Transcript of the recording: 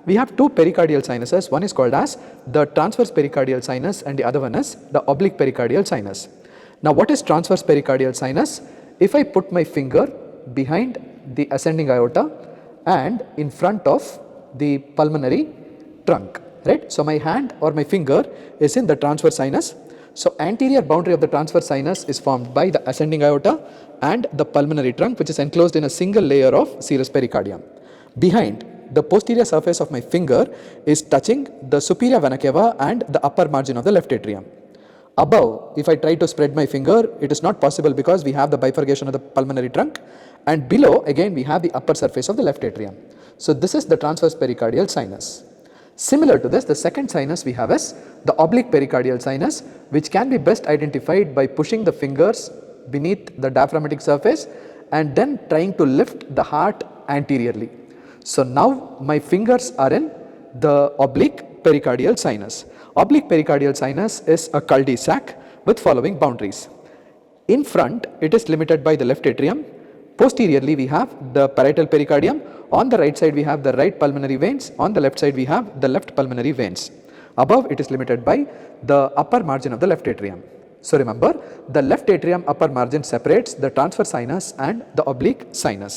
we have two pericardial sinuses. One is called as the transverse pericardial sinus and the other one is the oblique pericardial sinus. Now what is transverse pericardial sinus? If I put my finger behind the ascending aorta and in front of the pulmonary trunk, right? So my hand or my finger is in the transverse sinus. So anterior boundary of the transverse sinus is formed by the ascending aorta and the pulmonary trunk, which is enclosed in a single layer of serous pericardium. Behind, the posterior surface of my finger is touching the superior vena cava and the upper margin of the left atrium. Above, if I try to spread my finger, it is not possible because we have the bifurcation of the pulmonary trunk, and below again we have the upper surface of the left atrium. So this is the transverse pericardial sinus. Similar to this, the second sinus we have is the oblique pericardial sinus, which can be best identified by pushing the fingers beneath the diaphragmatic surface and then trying to lift the heart anteriorly. So now my fingers are in the oblique pericardial sinus. Oblique pericardial sinus is a cul-de-sac with following boundaries. In front, it is limited by the left atrium. Posteriorly, we have the parietal pericardium. On the right side, we have the right pulmonary veins. On the left side, we have the left pulmonary veins. Above, it is limited by the upper margin of the left atrium. So remember, the left atrium upper margin separates the transverse sinus and the oblique sinus.